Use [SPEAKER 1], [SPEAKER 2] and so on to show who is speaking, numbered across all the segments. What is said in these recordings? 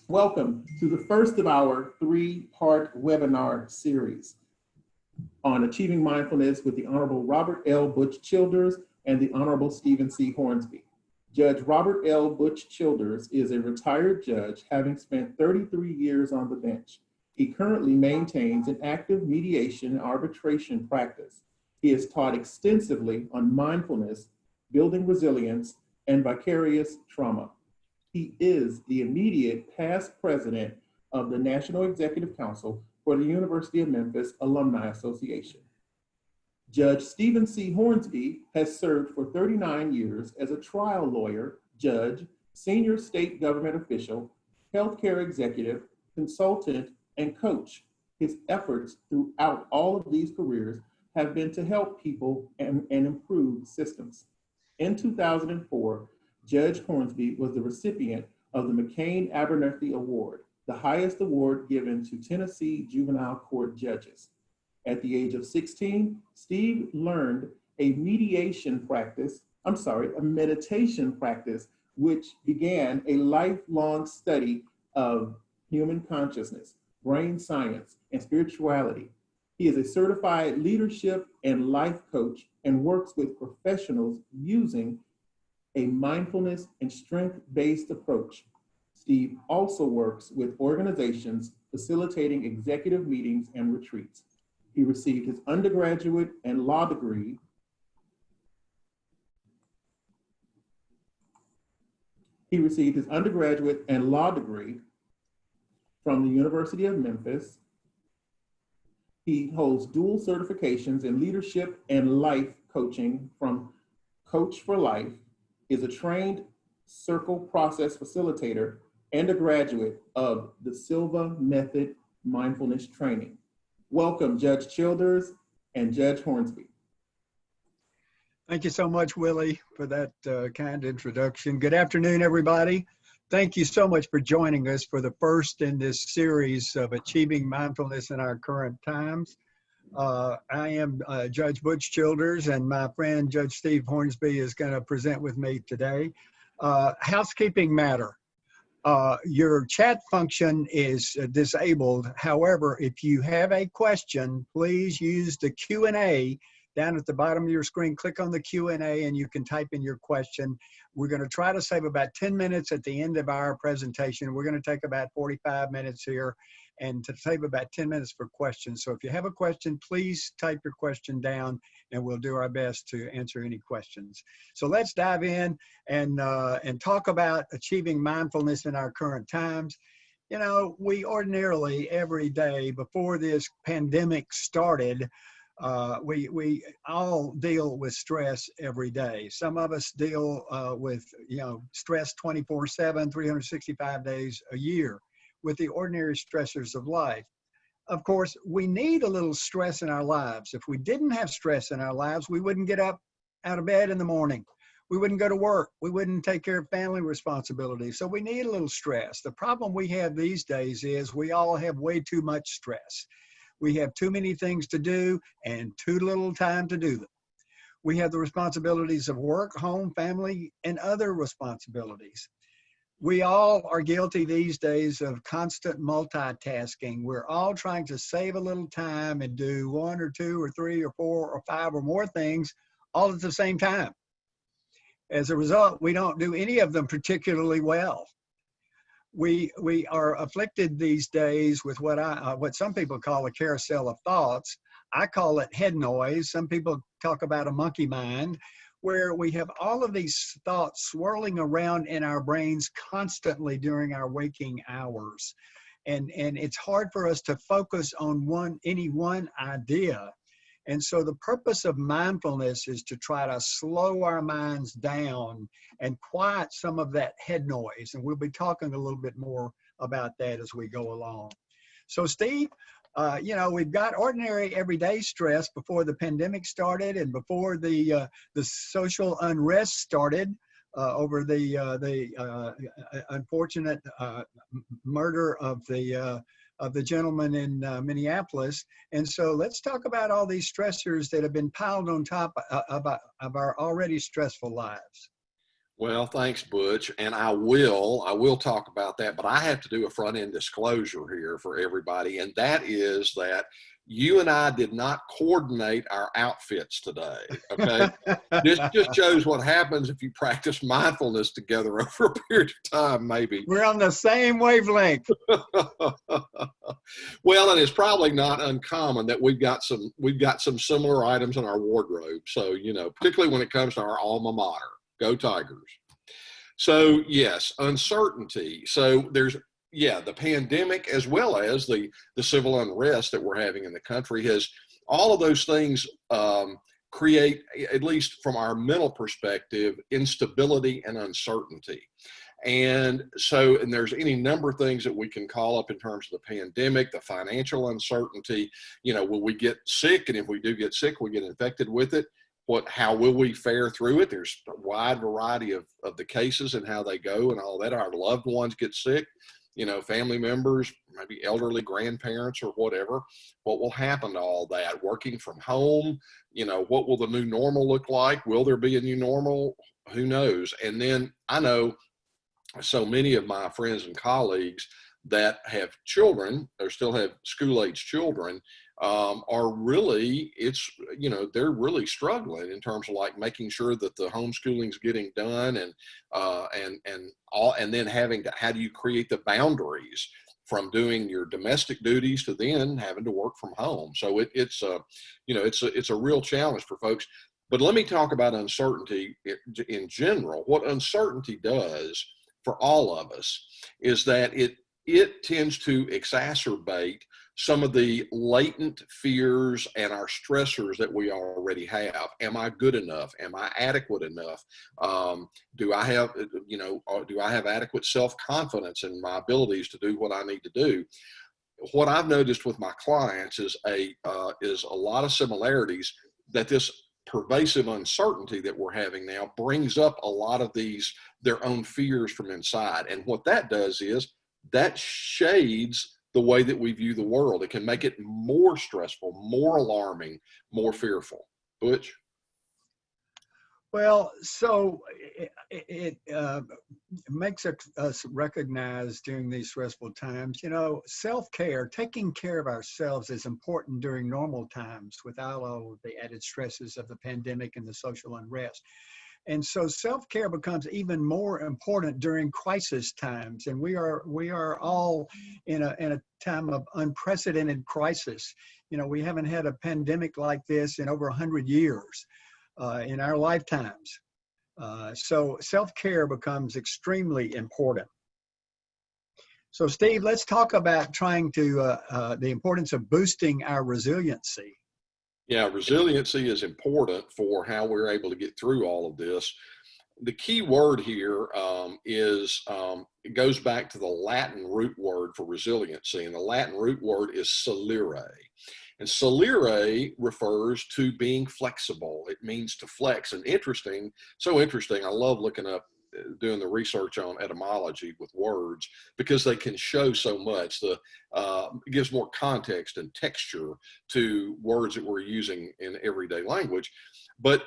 [SPEAKER 1] Welcome to the first of our three-part webinar series on achieving mindfulness with the Honorable Robert L. Butch Childers and the Honorable Stephen C. Hornsby. Judge Robert L. Butch Childers is a retired judge, having spent 33 years on the bench. He currently maintains an active mediation and arbitration practice. He has taught extensively on mindfulness, building resilience, and vicarious trauma. He is the immediate past president of the National Executive Council for the University of Memphis Alumni Association. Judge Stephen C. Hornsby has served for 39 years as a trial lawyer, judge, senior state government official, healthcare executive, consultant, and coach. His efforts throughout all of these careers have been to help people and improve systems. In 2004, Judge Hornsby was the recipient of the McCain-Abernathy Award, the highest award given to Tennessee juvenile court judges. At the age of 16, Steve learned a meditation practice, a meditation practice, which began a lifelong study of human consciousness, brain science, and spirituality. He is a certified leadership and life coach and works with professionals using a mindfulness and strength-based approach. Steve also works with organizations facilitating executive meetings and retreats. He received his undergraduate and law degree from the University of Memphis. He holds dual certifications in leadership and life coaching from Coach for Life, is a trained circle process facilitator, and a graduate of the Silva Method Mindfulness Training. Welcome, Judge Childers and Judge Hornsby.
[SPEAKER 2] Thank you so much, Willie, for that kind introduction. Good afternoon, everybody. Thank you so much for joining us for the first in this series of Achieving Mindfulness in Our Current Times. I am Judge Butch Childers, and my friend Judge Steve Hornsby is going to present with me today. Housekeeping matter. Your chat function is disabled. However, if you have a question, please use the Q&A down at the bottom of your screen. Click on the Q&A and you can type in your question. We're going to try to save about 10 minutes at the end of our presentation. We're going to take about 45 minutes here and to save about 10 minutes for questions. So if you have a question, please type your question down and we'll do our best to answer any questions. So let's dive in and talk about achieving mindfulness in our current times. You know, we ordinarily every day before this pandemic started, we all deal with stress every day. Some of us deal with, stress 24/7, 365 days a year with the ordinary stressors of life. Of course, we need a little stress in our lives. If we didn't have stress in our lives, we wouldn't get up out of bed in the morning. We wouldn't go to work. We wouldn't take care of family responsibilities. So we need a little stress. The problem we have these days is we all have way too much stress. We have too many things to do and too little time to do them. We have the responsibilities of work, home, family, and other responsibilities. We all are guilty these days of constant multitasking. We're all trying to save a little time and do one or two or three or four or five or more things all at the same time. As a result, we don't do any of them particularly well. We are afflicted these days with what some people call a carousel of thoughts. I call it head noise. Some people talk about a monkey mind, where we have all of these thoughts swirling around in our brains constantly during our waking hours. And it's hard for us to focus on any one idea. And so the purpose of mindfulness is to try to slow our minds down and quiet some of that head noise. And we'll be talking a little bit more about that as we go along. So Steve, we've got ordinary everyday stress before the pandemic started and before the social unrest started over the unfortunate murder of the gentleman in Minneapolis. And so let's talk about all these stressors that have been piled on top of our already stressful lives.
[SPEAKER 3] Well, thanks, Butch. And I will talk about that, but I have to do a front end disclosure here for everybody. And that is that you and I did not coordinate our outfits today. Okay. This just shows what happens if you practice mindfulness together over a period of time, maybe.
[SPEAKER 2] We're on the same wavelength.
[SPEAKER 3] Well, and it's probably not uncommon that we've got some similar items in our wardrobe. So, particularly when it comes to our alma mater. Go Tigers. So yes, uncertainty. So there's, the pandemic as well as the civil unrest that we're having in the country has, all of those things create, at least from our mental perspective, instability and uncertainty. And there's any number of things that we can call up in terms of the pandemic, the financial uncertainty, will we get sick? And if we do get sick, we get infected with it. How will we fare through it? There's a wide variety of the cases and how they go and all that. Our loved ones get sick, family members, maybe elderly grandparents or whatever. What will happen to all that? Working from home, what will the new normal look like? Will there be a new normal? Who knows? And then I know so many of my friends and colleagues that have children or still have school-age children are really, they're really struggling in terms of like making sure that the homeschooling's getting done and then how do you create the boundaries from doing your domestic duties to then having to work from home. So it's a real challenge for folks. But let me talk about uncertainty in general. What uncertainty does for all of us is that it tends to exacerbate some of the latent fears and our stressors that we already have. Am I good enough? Am I adequate enough? Do I have adequate self-confidence in my abilities to do what I need to do? What I've noticed with my clients is a lot of similarities that this pervasive uncertainty that we're having now brings up a lot of their own fears from inside. And what that does is that shades the way that we view the world. It can make it more stressful, more alarming, more fearful. Butch?
[SPEAKER 2] Well, so it makes us recognize during these stressful times, self-care, taking care of ourselves is important during normal times without all of the added stresses of the pandemic and the social unrest. And so self-care becomes even more important during crisis times. And we are all in a time of unprecedented crisis. We haven't had a pandemic like this in over 100 years in our lifetimes. So self-care becomes extremely important. So Steve, let's talk about trying to, the importance of boosting our resiliency.
[SPEAKER 3] Yeah, resiliency is important for how we're able to get through all of this. The key word here it goes back to the Latin root word for resiliency, and the Latin root word is solere. And solere refers to being flexible. It means to flex. And so interesting. I love looking up, doing the research on etymology with words because they can show so much. It gives more context and texture to words that we're using in everyday language. But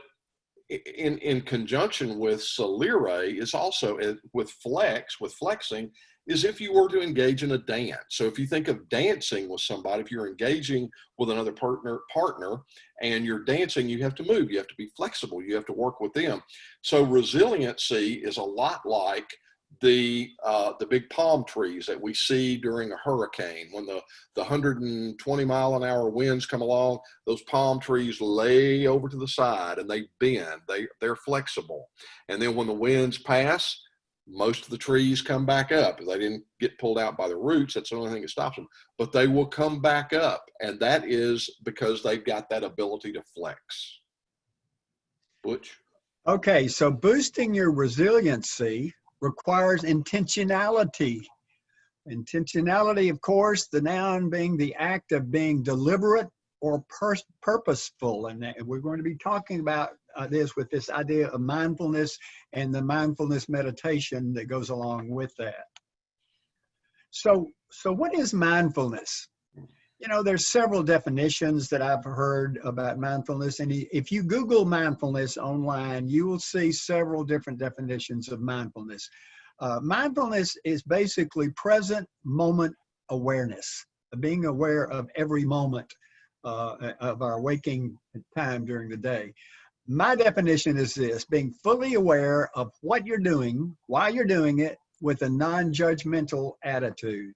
[SPEAKER 3] in conjunction with solere is also with flexing is if you were to engage in a dance. So if you think of dancing with somebody, if you're engaging with another partner and you're dancing, you have to move, you have to be flexible, you have to work with them. So resiliency is a lot like the big palm trees that we see during a hurricane. When the 120-mile-an-hour winds come along, those palm trees lay over to the side and they bend, they're flexible. And then when the winds pass, most of the trees come back up. If they didn't get pulled out by the roots, that's the only thing that stops them. But they will come back up. And that is because they've got that ability to flex. Butch?
[SPEAKER 2] Okay, so boosting your resiliency requires intentionality. Intentionality, of course, the noun being the act of being deliberate or purposeful. And we're going to be talking about this with this idea of mindfulness and the mindfulness meditation that goes along with that. So what is mindfulness? You know, there's several definitions that I've heard about mindfulness. And if you Google mindfulness online, you will see several different definitions of mindfulness. Mindfulness is basically present moment awareness, being aware of every moment of our waking time during the day. My definition is this: being fully aware of what you're doing, why you're doing it, with a non-judgmental attitude.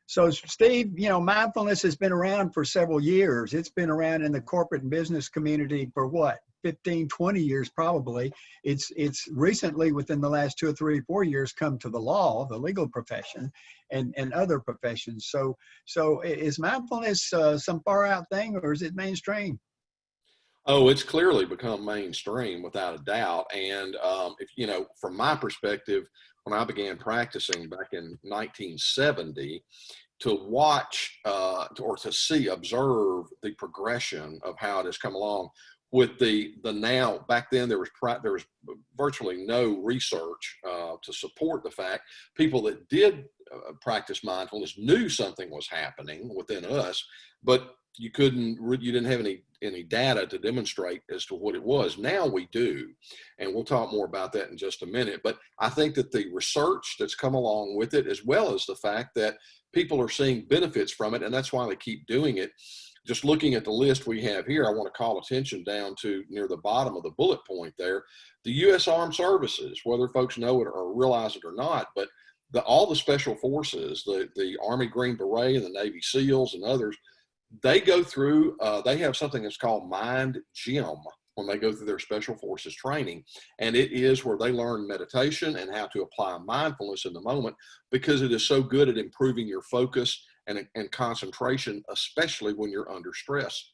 [SPEAKER 2] So, Steve, you know, mindfulness has been around for several years. It's been around in the corporate and business community for what, 15, 20 years probably. It's recently, within the last 2 or 3 or 4 years, come to the law, the legal profession, and other professions. So is mindfulness some far out thing, or is it mainstream?
[SPEAKER 3] Oh, it's clearly become mainstream without a doubt. And if you know, from my perspective, when I began practicing back in 1970, to watch or to see, observe the progression of how it has come along with the now. Back then, there was virtually no research to support the fact. People that did practice mindfulness knew something was happening within us, but you didn't have any data to demonstrate as to what it was. Now we do, and we'll talk more about that in just a minute. But I think that the research that's come along with it, as well as the fact that people are seeing benefits from it, and that's why they keep doing it. Just looking at the list we have here, I want to call attention down to near the bottom of the bullet point there, the U.S. Armed Services, whether folks know it or realize it or not, but all the special forces, the Army Green Beret and the Navy SEALs and others, they go through, they have something that's called Mind Gym when they go through their special forces training. And it is where they learn meditation and how to apply mindfulness in the moment, because it is so good at improving your focus and concentration, especially when you're under stress.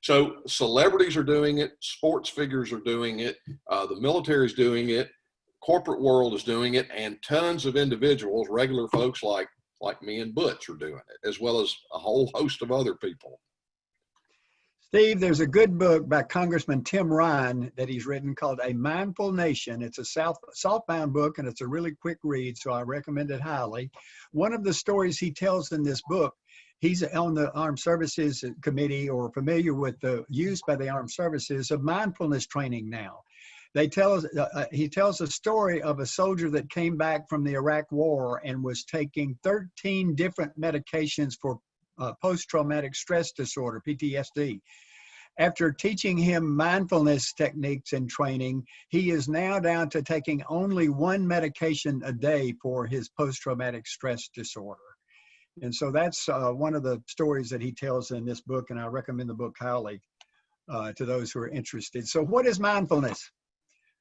[SPEAKER 3] So celebrities are doing it, sports figures are doing it, the military is doing it, corporate world is doing it, and tons of individuals, regular folks like me and Butch, are doing it, as well as a whole host of other people.
[SPEAKER 2] Steve, there's a good book by Congressman Tim Ryan that he's written called A Mindful Nation. It's a softbound book, and it's a really quick read, so I recommend it highly. One of the stories he tells in this book, he's on the Armed Services Committee, or familiar with the use by the Armed Services of mindfulness training now. He tells a story of a soldier that came back from the Iraq War and was taking 13 different medications for post-traumatic stress disorder, PTSD. After teaching him mindfulness techniques and training, he is now down to taking only one medication a day for his post-traumatic stress disorder. And so that's one of the stories that he tells in this book, and I recommend the book highly to those who are interested. So what is mindfulness?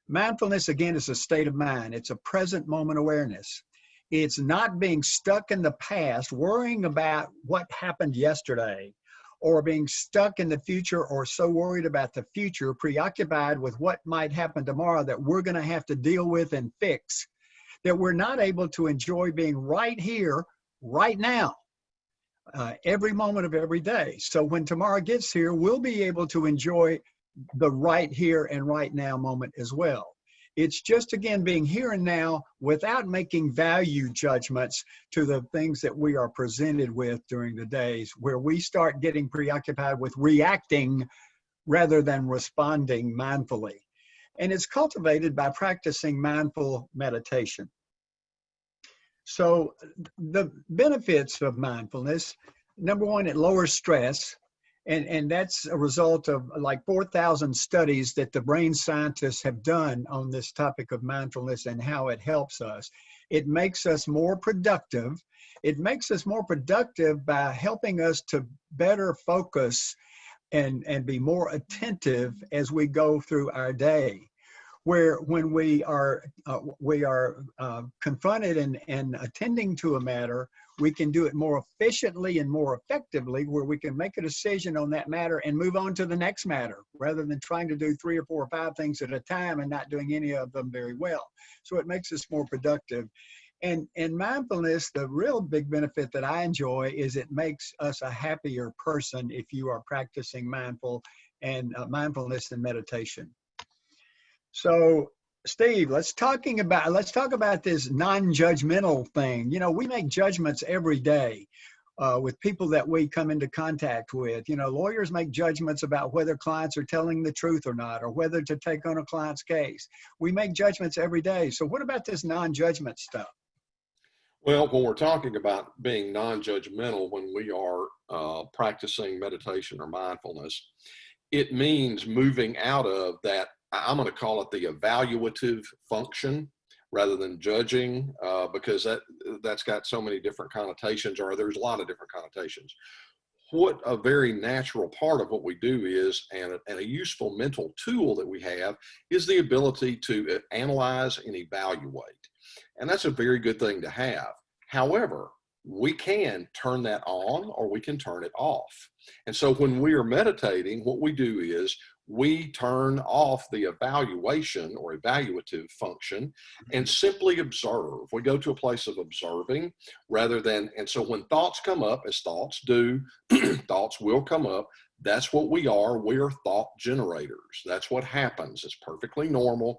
[SPEAKER 2] Mindfulness, again, is a state of mind. It's a present moment awareness. It's not being stuck in the past, worrying about what happened yesterday, or being stuck in the future, or so worried about the future, preoccupied with what might happen tomorrow that we're going to have to deal with and fix, that we're not able to enjoy being right here, right now, every moment of every day. So when tomorrow gets here, we'll be able to enjoy the right here and right now moment as well. It's just, again, being here and now without making value judgments to the things that we are presented with during the days, where we start getting preoccupied with reacting rather than responding mindfully. And it's cultivated by practicing mindful meditation. So the benefits of mindfulness, number one, it lowers stress. And that's a result of like 4,000 studies that the brain scientists have done on this topic of mindfulness and how it helps us. It makes us more productive. It makes us more productive by helping us to better focus and be more attentive as we go through our day. Where when we are confronted and attending to a matter, we can do it more efficiently and more effectively, where we can make a decision on that matter and move on to the next matter, rather than trying to do 3 or 4 or 5 things at a time and not doing any of them very well. So it makes us more productive. And mindfulness, the real big benefit that I enjoy is it makes us a happier person if you are practicing mindfulness and meditation. So, Steve, let's talk about this non-judgmental thing. You know, we make judgments every day. with people that we come into contact with. You know, lawyers make judgments about whether clients are telling the truth or not, or whether to take on a client's case. We make judgments every day. So what about this non-judgment stuff?
[SPEAKER 3] Well, when we're talking about being non-judgmental, when we are practicing meditation or mindfulness, it means moving out of that, I'm going to call it the evaluative function rather than judging, because that's got so many different connotations, or there's a lot of different connotations. What a very natural part of what we do is, and a useful mental tool that we have, is the ability to analyze and evaluate. And that's a very good thing to have. However, we can turn that on or we can turn it off. And so when we are meditating, what we do is we turn off the evaluation or evaluative function and simply observe. We go to a place of observing rather than, and so when thoughts come up, as thoughts do, thoughts will come up. That's what we are. We're thought generators. That's what happens. It's perfectly normal.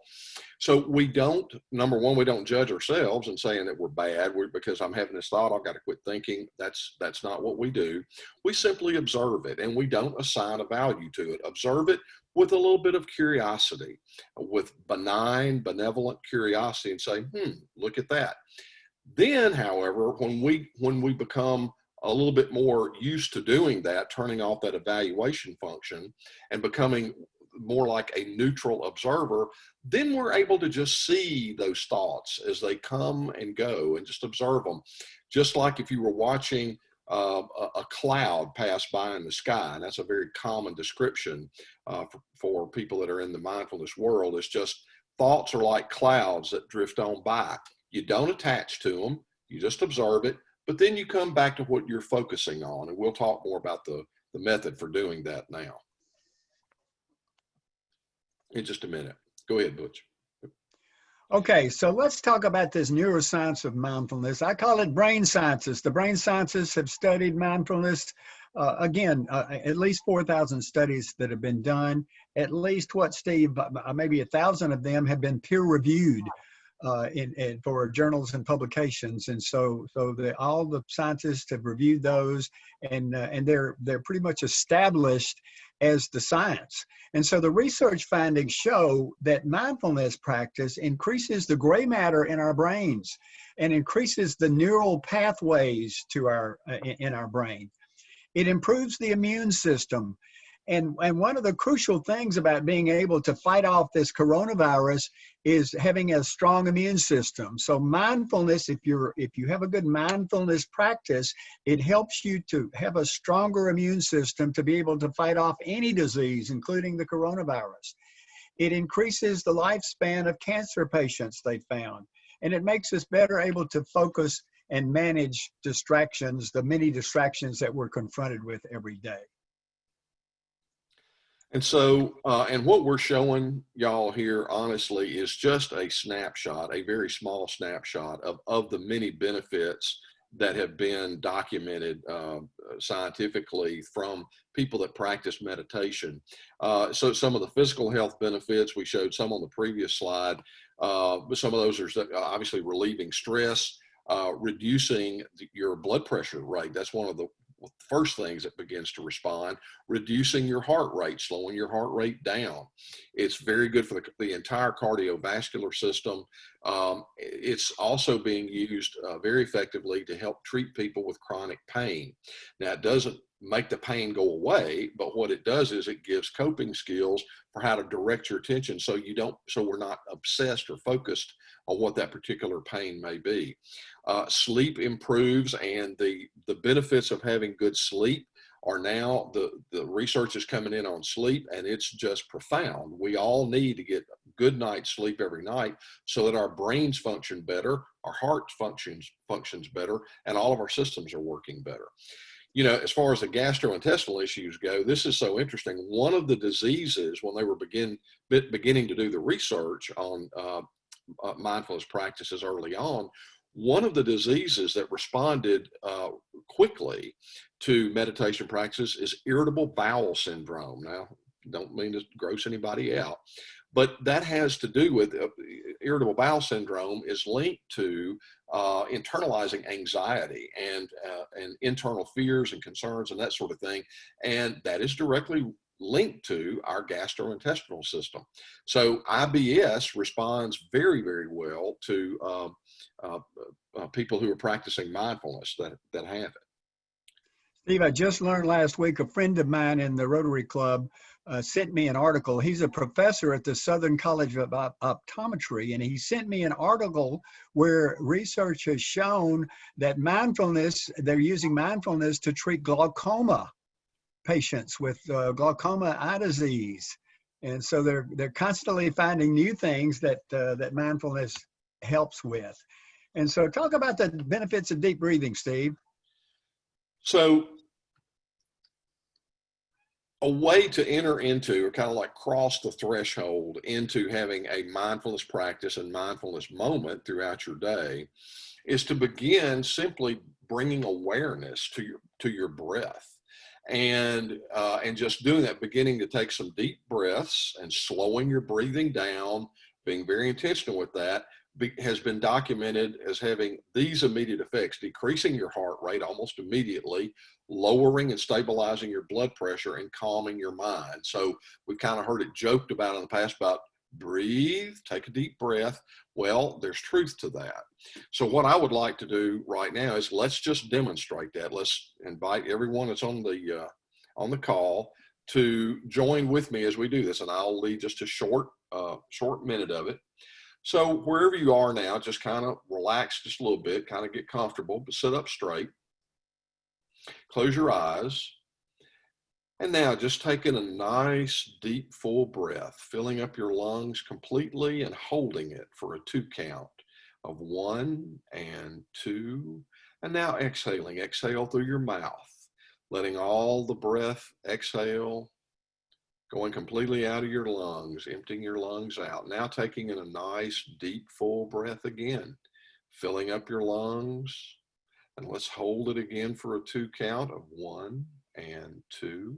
[SPEAKER 3] So we don't, number one, we don't judge ourselves and saying that we're bad because I'm having this thought, I've got to quit thinking. That's not what we do. We simply observe it, and we don't assign a value to it. Observe it with a little bit of curiosity, with benign, benevolent curiosity, and say, look at that. Then, however, when we become a little bit more used to doing that, turning off that evaluation function and becoming more like a neutral observer, then we're able to just see those thoughts as they come and go and just observe them. Just like if you were watching a cloud pass by in the sky, and that's a very common description for people that are in the mindfulness world. It's just thoughts are like clouds that drift on by. You don't attach to them, you just observe it, but then you come back to what you're focusing on, and we'll talk more about the method for doing that now in just a minute. Go ahead, Butch.
[SPEAKER 2] Okay, so let's talk about this neuroscience of mindfulness. I call it brain sciences. The brain sciences have studied mindfulness. At least 4,000 studies that have been done. At least what, Steve, maybe 1,000 of them have been peer-reviewed for journals and publications. And so all the scientists have reviewed those, and they're pretty much established as the science. And so the research findings show that mindfulness practice increases the gray matter in our brains and increases the neural pathways in our brain. It improves the immune system. And one of the crucial things about being able to fight off this coronavirus is having a strong immune system. So mindfulness, if you have a good mindfulness practice, it helps you to have a stronger immune system to be able to fight off any disease, including the coronavirus. It increases the lifespan of cancer patients, they found. And it makes us better able to focus and manage distractions, the many distractions that we're confronted with every day.
[SPEAKER 3] And so, and what we're showing y'all here, honestly, is just a snapshot, a very small snapshot of the many benefits that have been documented scientifically from people that practice meditation. So some of the physical health benefits, we showed some on the previous slide, but some of those are obviously relieving stress, reducing your blood pressure rate. That's one of the first things that begins to respond, reducing your heart rate, slowing your heart rate down. It's very good for the entire cardiovascular system. It's also being used very effectively to help treat people with chronic pain. Now, it doesn't make the pain go away, but what it does is it gives coping skills for how to direct your attention so we're not obsessed or focused on what that particular pain may be. Sleep improves, and the benefits of having good sleep are now, the research is coming in on sleep, and it's just profound. We all need to get good night's sleep every night so that our brains function better, our heart functions better, and all of our systems are working better. You know, as far as the gastrointestinal issues go, this is so interesting. One of the diseases, when they were beginning to do the research on mindfulness practices early on, one of the diseases that responded quickly to meditation practices is irritable bowel syndrome. Now, don't mean to gross anybody out, But that has to do with irritable bowel syndrome is linked to internalizing anxiety and internal fears and concerns and that sort of thing. And that is directly linked to our gastrointestinal system. So IBS responds very, very well to people who are practicing mindfulness that have it.
[SPEAKER 2] Steve, I just learned last week, a friend of mine in the Rotary Club sent me an article. He's a professor at the Southern College of Optometry, and he sent me an article where research has shown that mindfulness, they're using mindfulness to treat glaucoma patients with glaucoma eye disease. And so they're constantly finding new things that that mindfulness helps with. And so talk about the benefits of deep breathing, Steve.
[SPEAKER 3] So a way to enter into, or kind of like cross the threshold into having a mindfulness practice and mindfulness moment throughout your day, is to begin simply bringing awareness to your breath, and just doing that, beginning to take some deep breaths and slowing your breathing down, being very intentional with that, has been documented as having these immediate effects: decreasing your heart rate almost immediately, lowering and stabilizing your blood pressure, and calming your mind. So we've kind of heard it joked about in the past about breathe, take a deep breath. Well, there's truth to that. So what I would like to do right now is let's just demonstrate that. Let's invite everyone that's on the call to join with me as we do this, and I'll lead just a short minute of it. So wherever you are now, just kind of relax just a little bit, kind of get comfortable, but sit up straight. Close your eyes. And now just taking a nice, deep, full breath, filling up your lungs completely and holding it for a 2 count of 1 and 2. And now exhaling. Exhale through your mouth, letting all the breath exhale, going completely out of your lungs, emptying your lungs out. Now taking in a nice, deep, full breath again, filling up your lungs. And let's hold it again for a 2 count of 1 and 2.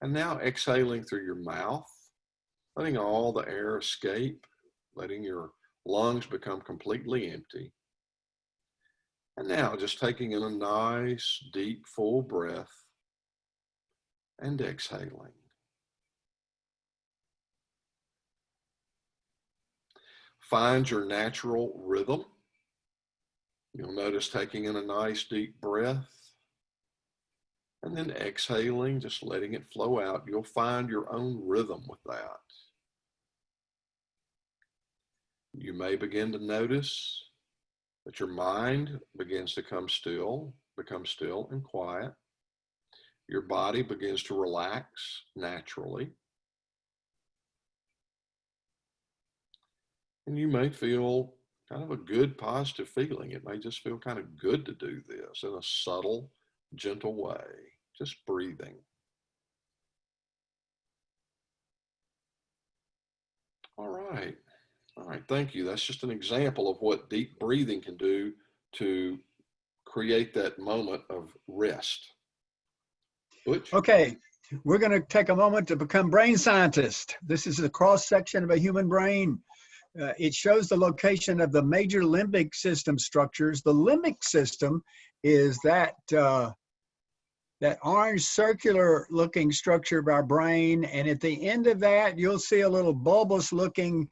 [SPEAKER 3] And now exhaling through your mouth, letting all the air escape, letting your lungs become completely empty. And now just taking in a nice, deep, full breath and exhaling. Find your natural rhythm. You'll notice taking in a nice deep breath and then exhaling, just letting it flow out. You'll find your own rhythm with that. You may begin to notice that your mind begins to become still and quiet. Your body begins to relax naturally. And you may feel kind of a good, positive feeling. It may just feel kind of good to do this in a subtle, gentle way, just breathing. All right. Thank you. That's just an example of what deep breathing can do to create that moment of rest. Butch?
[SPEAKER 2] Okay, we're going to take a moment to become brain scientists. This is a cross-section of a human brain. It shows the location of the major limbic system structures. The limbic system is that orange circular looking structure of our brain. And at the end of that, you'll see a little bulbous looking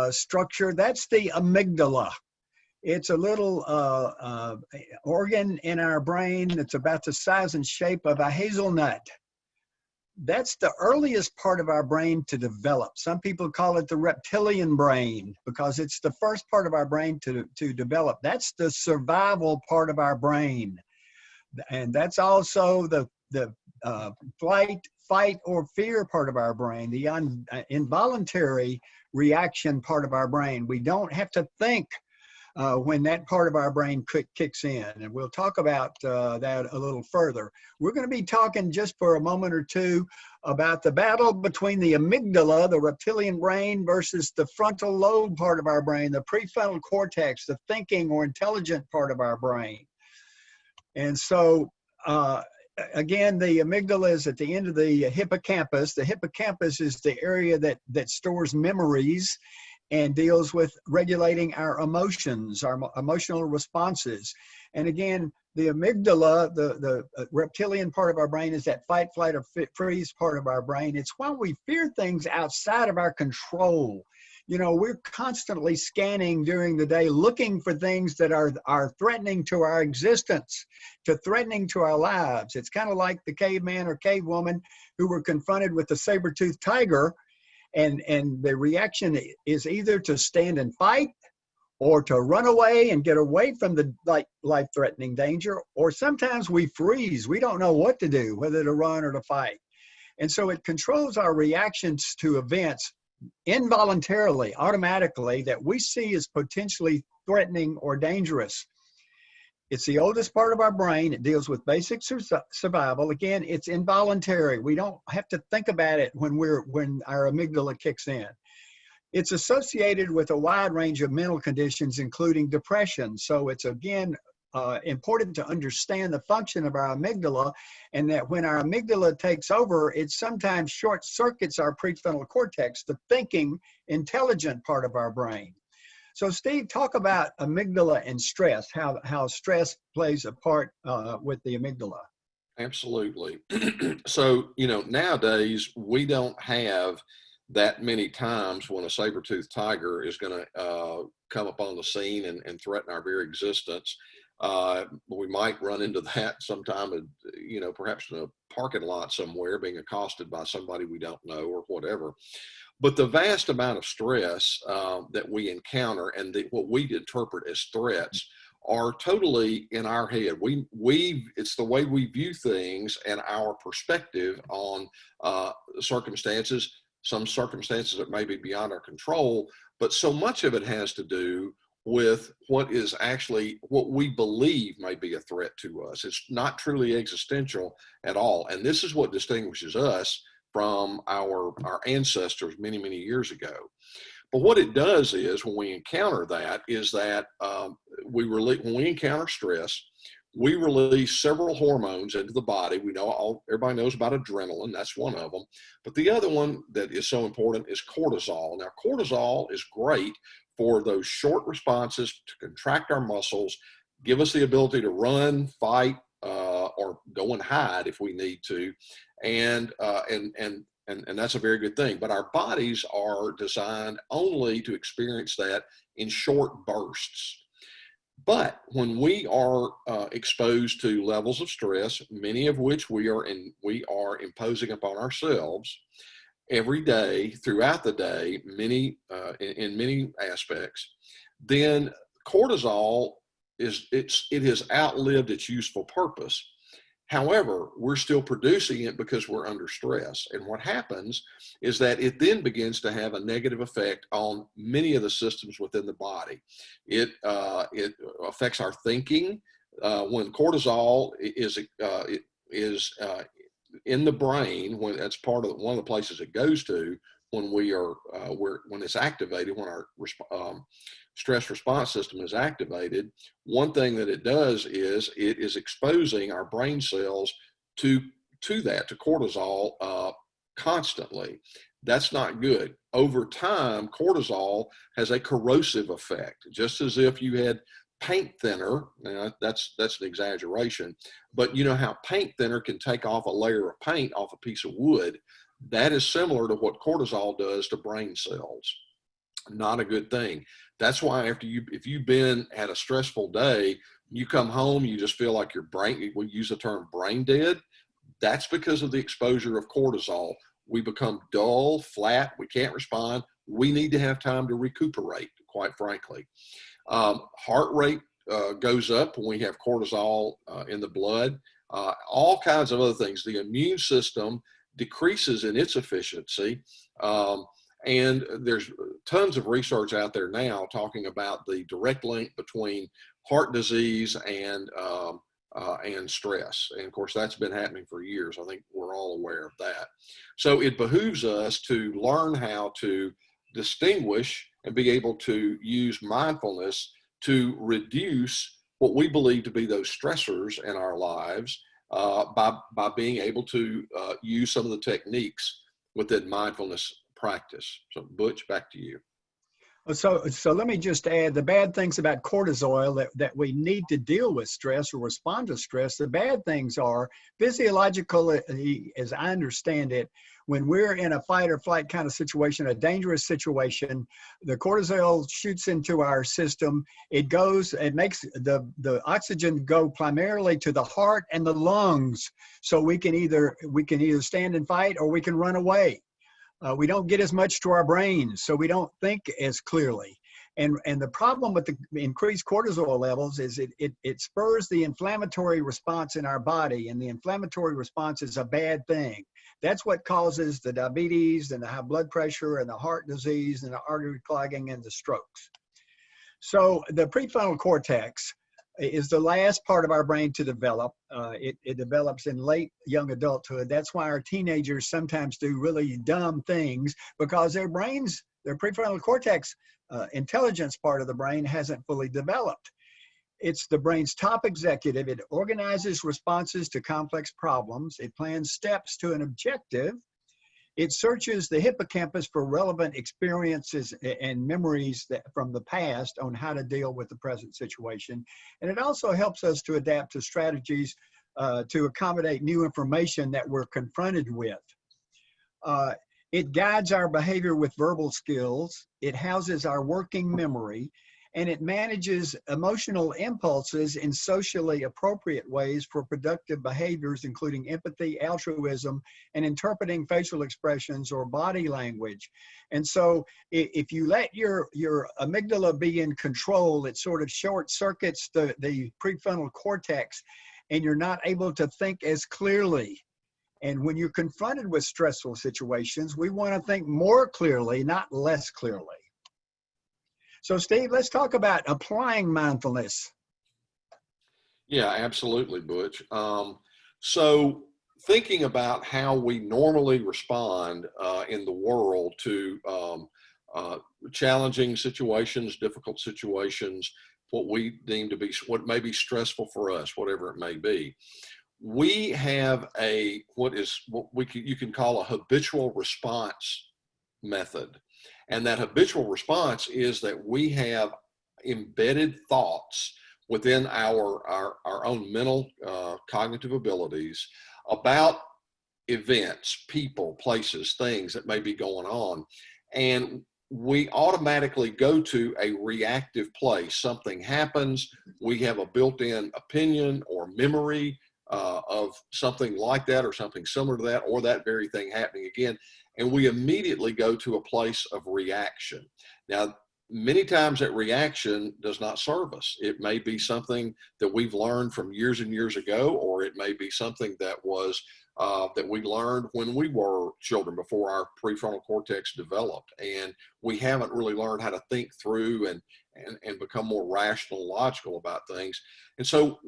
[SPEAKER 2] structure. That's the amygdala. It's a little organ in our brain that's about the size and shape of a hazelnut. That's the earliest part of our brain to develop. Some people call it the reptilian brain because it's the first part of our brain to develop. That's the survival part of our brain. And that's also the flight, fight, or fear part of our brain, the involuntary reaction part of our brain. We don't have to think when that part of our brain kicks in. And we'll talk about that a little further. We're going to be talking just for a moment or two about the battle between the amygdala, the reptilian brain, versus the frontal lobe part of our brain, the prefrontal cortex, the thinking or intelligent part of our brain. And so again, the amygdala is at the end of the hippocampus. The hippocampus is the area that stores memories and deals with regulating our emotions, our emotional responses. And again, the amygdala, the reptilian part of our brain, is that fight, flight, or freeze part of our brain. It's why we fear things outside of our control. You know, we're constantly scanning during the day, looking for things that are threatening to our existence, threatening to our lives. It's kind of like the caveman or cavewoman who were confronted with the saber-toothed tiger, and the reaction is either to stand and fight, or to run away and get away from the life-threatening danger, or sometimes we freeze. We don't know what to do, whether to run or to fight. And so it controls our reactions to events involuntarily, automatically, that we see as potentially threatening or dangerous. It's the oldest part of our brain. It deals with basic survival. Again, it's involuntary. We don't have to think about it when our amygdala kicks in. It's associated with a wide range of mental conditions, including depression. So it's, again, important to understand the function of our amygdala, and that when our amygdala takes over, it sometimes short circuits our prefrontal cortex, the thinking, intelligent part of our brain. So Steve, talk about amygdala and stress, how stress plays a part with the amygdala.
[SPEAKER 3] Absolutely. So, you know, nowadays we don't have that many times when a saber-toothed tiger is going to come upon the scene and threaten our very existence. We might run into that sometime, you know, perhaps in a parking lot somewhere, being accosted by somebody we don't know or whatever. But the vast amount of stress that we encounter and what we interpret as threats are totally in our head. It's the way we view things and our perspective on circumstances. Some circumstances that may be beyond our control, but so much of it has to do with what we believe may be a threat to us. It's not truly existential at all. And this is what distinguishes us from our ancestors many, many years ago. But what it does is, when we encounter that, is that when we encounter stress, we release several hormones into the body. We know everybody knows about adrenaline. That's one of them. But the other one that is so important is cortisol. Now, cortisol is great for those short responses to contract our muscles, give us the ability to run, fight, or go and hide if we need to. And that's a very good thing. But our bodies are designed only to experience that in short bursts. But when we are exposed to levels of stress, many of which we are imposing upon ourselves every day, throughout the day, in many aspects, then cortisol it has outlived its useful purpose. However, we're still producing it because we're under stress. And what happens is that it then begins to have a negative effect on many of the systems within the body. It affects our thinking. When cortisol is in the brain, when that's part of one of the places it goes to, when when it's activated, when our stress response system is activated, one thing that it does is it is exposing our brain cells to cortisol constantly. That's not good. Over time, cortisol has a corrosive effect, just as if you had paint thinner. Now, that's an exaggeration, but you know how paint thinner can take off a layer of paint off a piece of wood. That is similar to what cortisol does to brain cells. Not a good thing. That's why if you've had a stressful day, you come home, you just feel like your brain, we use the term brain dead. That's because of the exposure of cortisol. We become dull, flat, we can't respond. We need to have time to recuperate, quite frankly. Heart rate goes up when we have cortisol in the blood. All kinds of other things. The immune system decreases in its efficiency. And there's tons of research out there now talking about the direct link between heart disease and stress. And of course, that's been happening for years. I think we're all aware of that. So it behooves us to learn how to distinguish and be able to use mindfulness to reduce what we believe to be those stressors in our lives, by being able to use some of the techniques within mindfulness practice. So Butch, back to you.
[SPEAKER 2] So let me just add the bad things about cortisol that we need to deal with stress or respond to stress. The bad things are physiologically, as I understand it, when we're in a fight or flight kind of situation, a dangerous situation, the cortisol shoots into our system. It makes the oxygen go primarily to the heart and the lungs. So we can either stand and fight or we can run away. We don't get as much to our brains, so we don't think as clearly. And the problem with the increased cortisol levels is it spurs the inflammatory response in our body, and the inflammatory response is a bad thing. That's what causes the diabetes and the high blood pressure and the heart disease and the artery clogging and the strokes. So the prefrontal cortex is the last part of our brain to develop. It develops in late young adulthood. That's why our teenagers sometimes do really dumb things, because their prefrontal cortex intelligence part of the brain hasn't fully developed. It's the brain's top executive. It organizes responses to complex problems. It plans steps to an objective. It searches the hippocampus for relevant experiences and memories from the past on how to deal with the present situation. And it also helps us to adapt to strategies to accommodate new information that we're confronted with. It guides our behavior with verbal skills. It houses our working memory. And it manages emotional impulses in socially appropriate ways for productive behaviors, including empathy, altruism, and interpreting facial expressions or body language. And so if you let your amygdala be in control, it sort of short circuits the prefrontal cortex, and you're not able to think as clearly. And when you're confronted with stressful situations, we want to think more clearly, not less clearly. So Steve, let's talk about applying mindfulness.
[SPEAKER 3] Yeah, absolutely, Butch. So thinking about how we normally respond in the world to challenging situations, difficult situations, what we deem to be, what may be stressful for us, whatever it may be. We have you can call a habitual response method. And that habitual response is that we have embedded thoughts within our own mental cognitive abilities about events, people, places, things that may be going on. And we automatically go to a reactive place. Something happens, we have a built-in opinion or memory of something like that or something similar to that, or that very thing happening again. And we immediately go to a place of reaction. Now, many times that reaction does not serve us. It may be something that we've learned from years and years ago, or it may be something that was that we learned when we were children before our prefrontal cortex developed, and we haven't really learned how to think through and become more rational, logical about things. And so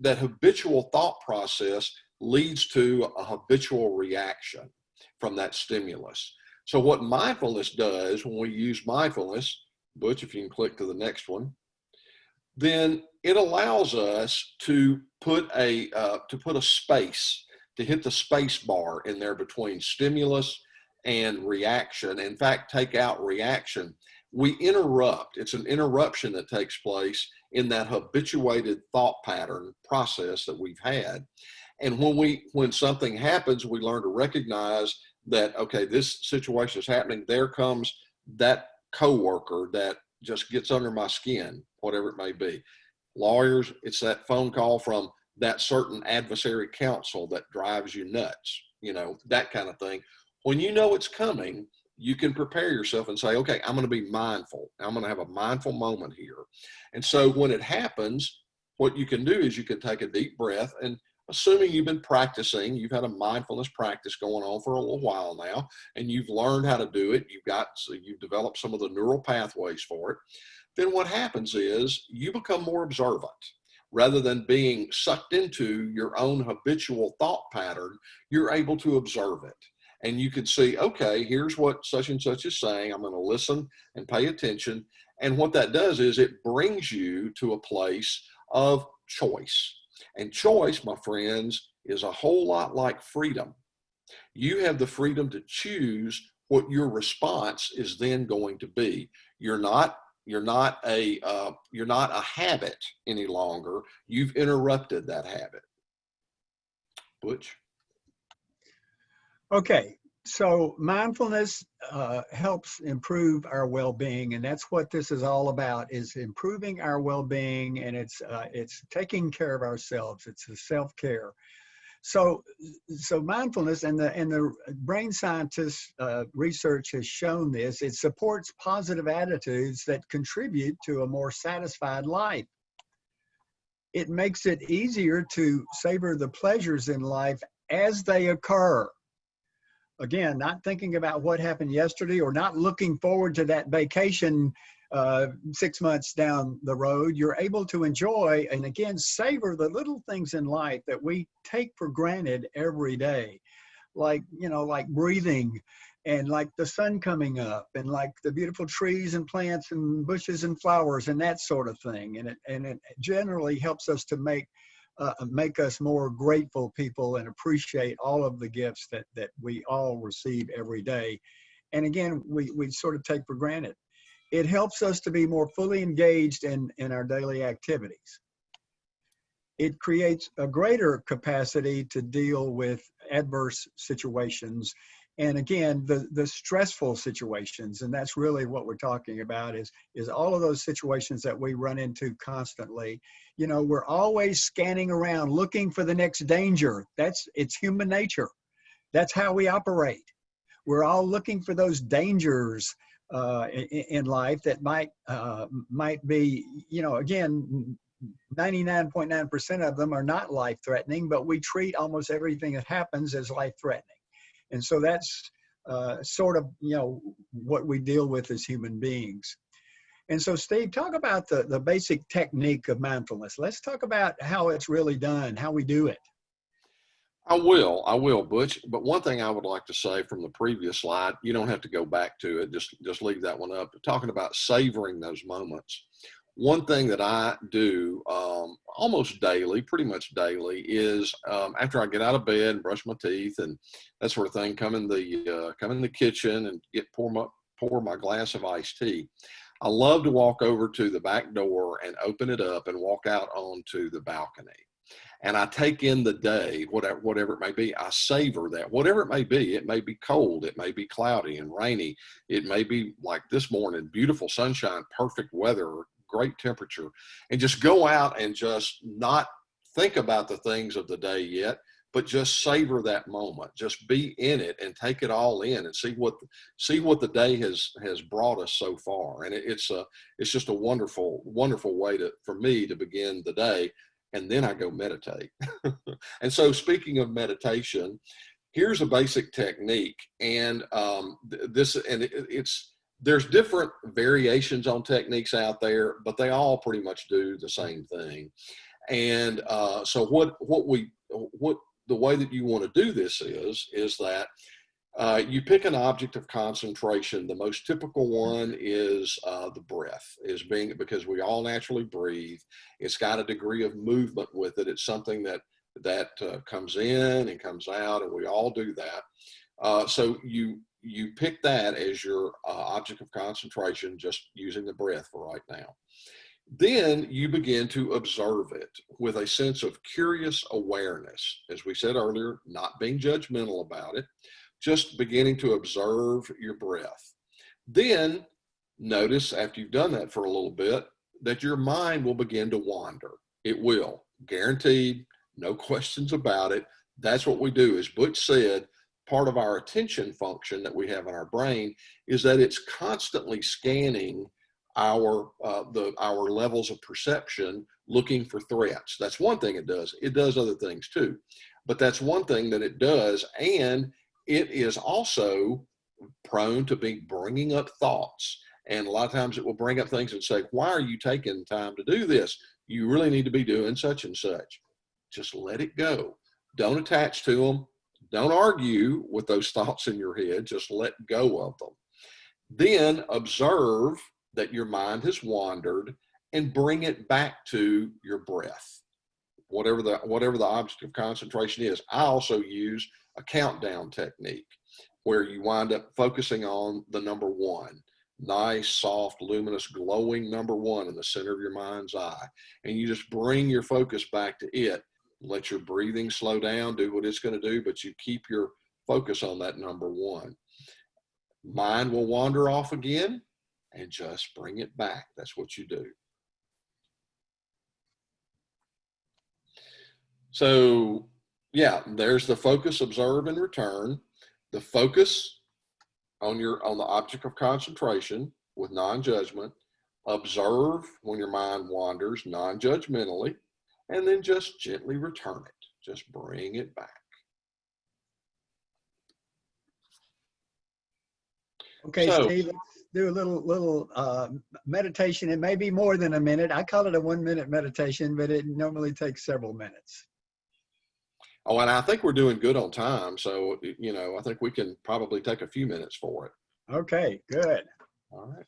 [SPEAKER 3] that habitual thought process leads to a habitual reaction from that stimulus. So what mindfulness does when we use mindfulness, Butch, if you can click to the next one, then it allows us to put a space, to hit the space bar in there between stimulus and reaction. In fact, take out reaction. We interrupt. It's an interruption that takes place in that habituated thought pattern process that we've had. And when something happens, we learn to recognize that, okay, this situation is happening. There comes that coworker that just gets under my skin, whatever it may be. Lawyers, it's that phone call from that certain adversary counsel that drives you nuts, that kind of thing. When you know it's coming, you can prepare yourself and say, okay, I'm going to be mindful. I'm going to have a mindful moment here. And so when it happens, what you can do is you can take a deep breath, and assuming you've been practicing, you've had a mindfulness practice going on for a little while now, and you've learned how to do it, you've developed some of the neural pathways for it, then what happens is you become more observant. Rather than being sucked into your own habitual thought pattern, you're able to observe it. And you can see, okay, here's what such and such is saying. I'm going to listen and pay attention. And what that does is it brings you to a place of choice. And choice, my friends, is a whole lot like freedom. You have the freedom to choose what your response is then going to be. You're not a habit any longer. You've interrupted that habit. Butch?
[SPEAKER 2] Okay, so mindfulness helps improve our well-being, and that's what this is all about, is improving our well-being, and it's taking care of ourselves. It's a self-care. So mindfulness, and the brain scientists research has shown this. It supports positive attitudes that contribute to a more satisfied life. It makes it easier to savor the pleasures in life as they occur. Again, not thinking about what happened yesterday, or not looking forward to that vacation 6 months down the road. You're able to enjoy and again savor the little things in life that we take for granted every day, like breathing, and like the sun coming up, and like the beautiful trees and plants and bushes and flowers and that sort of thing. And it generally helps us to make us more grateful people and appreciate all of the gifts that we all receive every day. And again, we sort of take for granted. It helps us to be more fully engaged in our daily activities. It creates a greater capacity to deal with adverse situations. And again, the stressful situations, and that's really what we're talking about, is all of those situations that we run into constantly. We're always scanning around, looking for the next danger. It's human nature. That's how we operate. We're all looking for those dangers in life that might be, again, 99.9% of them are not life-threatening, but we treat almost everything that happens as life-threatening. And so that's sort of, what we deal with as human beings. And so, Steve, talk about the basic technique of mindfulness. Let's talk about how it's really done, how we do it.
[SPEAKER 3] I will, Butch. But one thing I would like to say from the previous slide, you don't have to go back to it, just leave that one up. But talking about savoring those moments. One thing that I do almost daily, pretty much daily, is after I get out of bed and brush my teeth and that sort of thing, come in the kitchen and pour my glass of iced tea. I love to walk over to the back door and open it up and walk out onto the balcony. And I take in the day, whatever it may be. I savor that, whatever it may be. It may be cold, it may be cloudy and rainy, it may be like this morning, beautiful sunshine, perfect weather, great temperature, and just go out and just not think about the things of the day yet, but just savor that moment. Just be in it and take it all in and see what the day has brought us so far. And it's just a wonderful way for me to begin the day. And then I go meditate. And so, speaking of meditation, here's a basic technique, and there's different variations on techniques out there, but they all pretty much do the same thing. And so the way that you want to do this is that you pick an object of concentration. The most typical one is the breath, because we all naturally breathe. It's got a degree of movement with it. It's something that comes in and comes out, and we all do that. So you pick that as your object of concentration, just using the breath for right now. Then you begin to observe it with a sense of curious awareness. As we said earlier, not being judgmental about it, just beginning to observe your breath. Then notice, after you've done that for a little bit, that your mind will begin to wander. It will, guaranteed, no questions about it. That's what we do. As Butch said, part of our attention function that we have in our brain is that it's constantly scanning our levels of perception, looking for threats. That's one thing it does. It does other things too, but that's one thing that it does. And it is also prone to be bringing up thoughts. And a lot of times it will bring up things and say, why are you taking time to do this? You really need to be doing such and such. Just let it go. Don't attach to them. Don't argue with those thoughts in your head. Just let go of them. Then observe that your mind has wandered and bring it back to your breath. whatever the object of concentration is. I also use a countdown technique where you wind up focusing on the number 1. Nice, soft, luminous, glowing number 1 in the center of your mind's eye. And you just bring your focus back to it. Let your breathing slow down, do what it's going to do, but you keep your focus on that number 1. Mind will wander off again, and just bring it back. That's what you do. So, yeah, there's the focus, observe, and return. The focus on the object of concentration with non-judgment. Observe when your mind wanders non-judgmentally, and then just gently return it. Just bring it back.
[SPEAKER 2] Okay,
[SPEAKER 3] So,
[SPEAKER 2] Steve, let's do a little meditation. It may be more than a minute. I call it a 1-minute meditation, but it normally takes several minutes.
[SPEAKER 3] oh, and I think we're doing good on time. So, you know, I think we can probably take a few minutes for it.
[SPEAKER 2] Okay, good.
[SPEAKER 3] All right.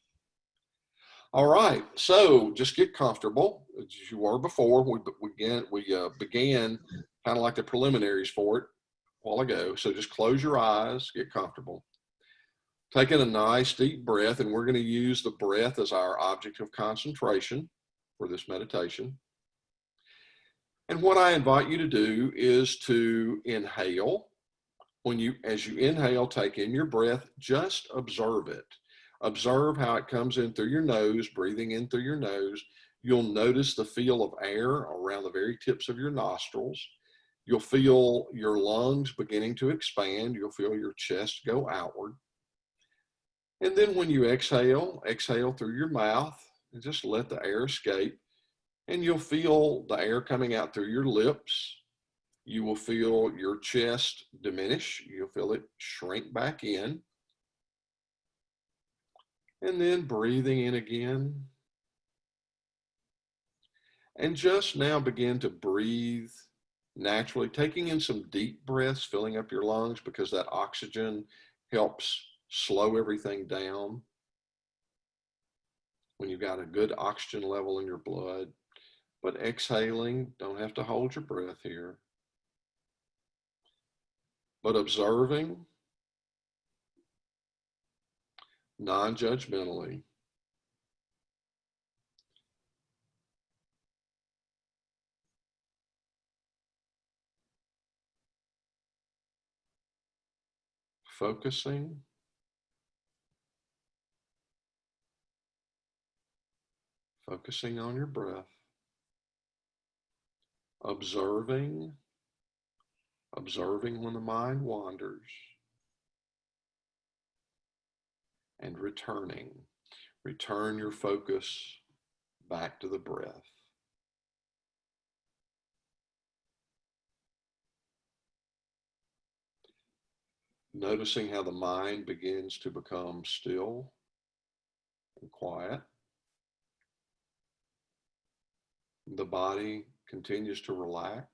[SPEAKER 3] All right. So just get comfortable as you were before. We began kind of like the preliminaries for it a while ago. So just close your eyes, get comfortable. Taking a nice deep breath, and we're going to use the breath as our object of concentration for this meditation. And what I invite you to do is to inhale. As you inhale, take in your breath, just observe it. Observe how it comes in through your nose, breathing in through your nose. You'll notice the feel of air around the very tips of your nostrils. You'll feel your lungs beginning to expand. You'll feel your chest go outward. And then when you exhale through your mouth and just let the air escape. And you'll feel the air coming out through your lips. You will feel your chest diminish. You'll feel it shrink back in. And then breathing in again. And just now begin to breathe naturally, taking in some deep breaths, filling up your lungs, because that oxygen helps slow everything down. When you've got a good oxygen level in your blood. But exhaling, don't have to hold your breath here. But observing non-judgmentally. Focusing. Focusing on your breath. Observing when the mind wanders, and returning. Return your focus back to the breath. Noticing how the mind begins to become still and quiet. The body continues to relax.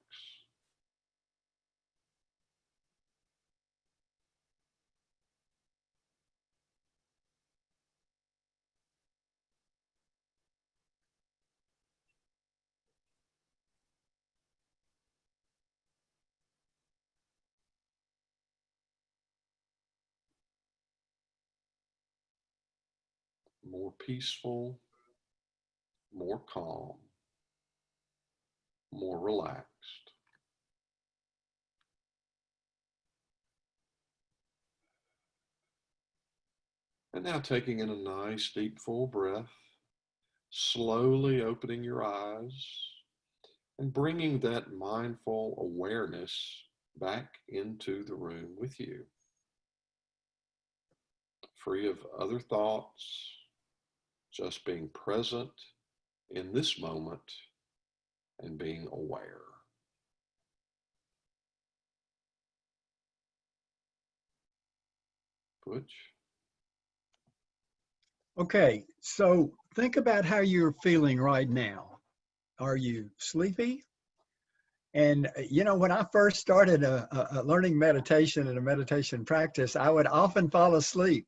[SPEAKER 3] More peaceful, more calm, more relaxed. And now taking in a nice deep full breath, slowly opening your eyes and bringing that mindful awareness back into the room with you. Free of other thoughts, just being present in this moment and being aware. Butch?
[SPEAKER 2] Okay, so think about how you're feeling right now. Are you sleepy? And you know, when I first started learning meditation and a meditation practice, I would often fall asleep.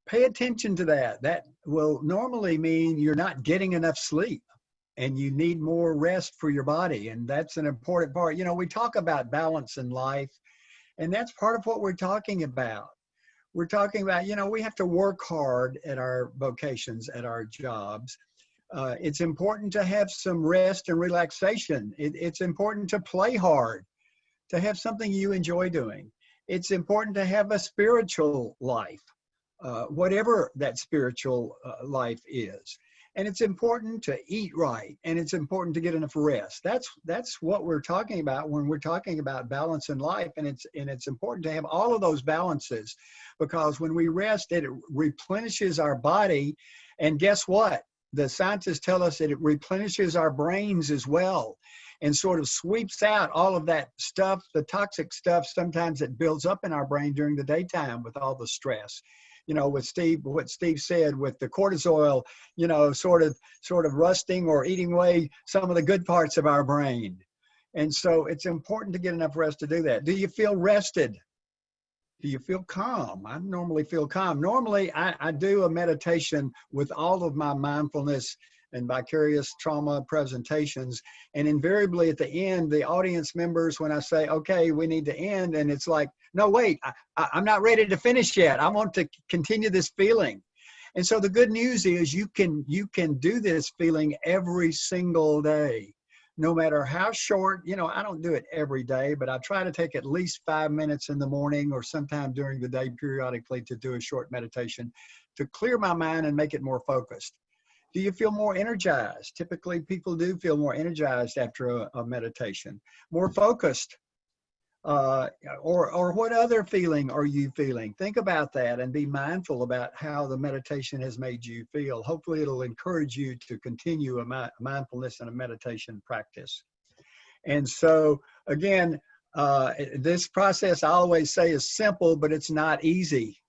[SPEAKER 2] Pay attention to that. That will normally mean you're not getting enough sleep. and you need more rest for your body. And that's an important part. You know, we talk about balance in life, and that's part of what we're talking about. We're talking about, you know, we have to work hard at our vocations, at our jobs. It's important to have some rest and relaxation. It's important to play hard, to have something you enjoy doing. It's important to have a spiritual life, whatever that spiritual life is. And it's important to eat right, and it's important to get enough rest. That's what we're talking about when we're talking about balance in life, and it's important to have all of those balances, because when we rest, it replenishes our body, and guess what? The scientists tell us that it replenishes our brains as well, and sort of sweeps out all of that stuff, the toxic stuff sometimes that builds up in our brain during the daytime with all the stress. You know, with what Steve said, with the cortisol, you know, sort of rusting or eating away some of the good parts of our brain. And so it's important to get enough rest to do that. Do you feel rested? Do you feel calm? I normally feel calm. Normally, I do a meditation with all of my mindfulness and vicarious trauma presentations. And invariably at the end, the audience members, when I say, okay, we need to end, and it's like, no, wait, I'm not ready to finish yet. I want to continue this feeling. And so the good news is you can do this feeling every single day, no matter how short. You know, I don't do it every day, but I try to take at least 5 minutes in the morning or sometime during the day periodically to do a short meditation to clear my mind and make it more focused. Do you feel more energized? Typically, people do feel more energized after a meditation, more focused. Or what other feeling are you feeling? Think about that and be mindful about how the meditation has made you feel. Hopefully, it'll encourage you to continue a mindfulness and a meditation practice. And so, again, this process, I always say, is simple, but it's not easy.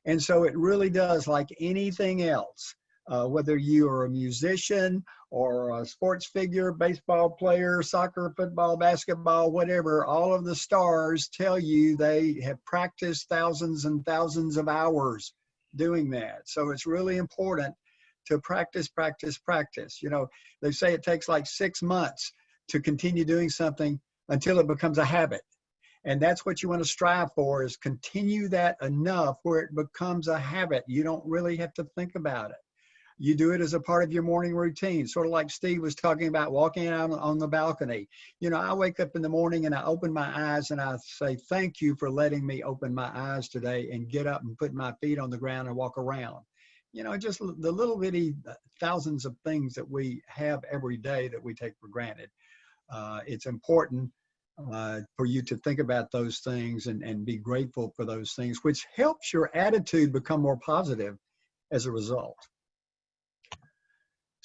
[SPEAKER 2] And so it really does, like anything else. Whether you are a musician or a sports figure, baseball player, soccer, football, basketball, whatever, all of the stars tell you they have practiced thousands and thousands of hours doing that. So it's really important to practice, practice, practice. You know, they say it takes like 6 months to continue doing something until it becomes a habit. And that's what you want to strive for, is continue that enough where it becomes a habit. You don't really have to think about it. You do it as a part of your morning routine, sort of like Steve was talking about walking out on the balcony. You know, I wake up in the morning and I open my eyes and I say, thank you for letting me open my eyes today, and get up and put my feet on the ground and walk around. You know, just the little bitty thousands of things that we have every day that we take for granted. It's important for you to think about those things and be grateful for those things, which helps your attitude become more positive as a result.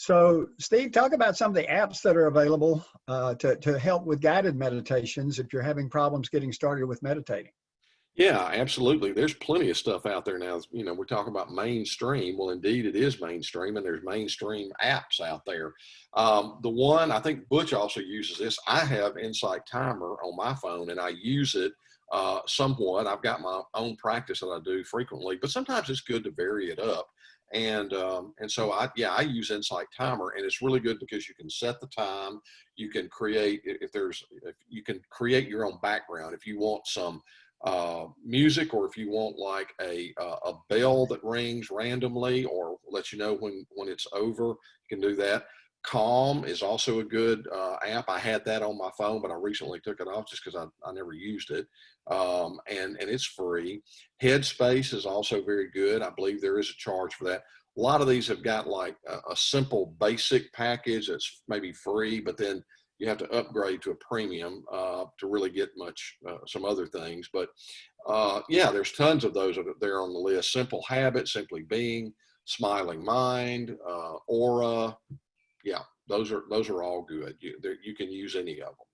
[SPEAKER 2] So, Steve, talk about some of the apps that are available to help with guided meditations if you're having problems getting started with meditating.
[SPEAKER 3] Yeah, absolutely. There's plenty of stuff out there now. You know, we're talking about mainstream. Well, indeed, it is mainstream, and there's mainstream apps out there. The one, I think Butch also uses this. I have Insight Timer on my phone, and I use it somewhat. I've got my own practice that I do frequently, but sometimes it's good to vary it up. And so I use Insight Timer, and it's really good because you can set the time. You can create, if you can create your own background. If you want some music, or if you want like a bell that rings randomly or lets you know when it's over, you can do that. Calm is also a good app. I had that on my phone, but I recently took it off just because I never used it. And it's free. Headspace is also very good. I believe there is a charge for that. A lot of these have got like a simple basic package that's maybe free, but then you have to upgrade to a premium to really get some other things. But yeah, there's tons of those there on the list. Simple Habits, Simply Being, Smiling Mind, Aura. Yeah, those are all good. You can use any of them.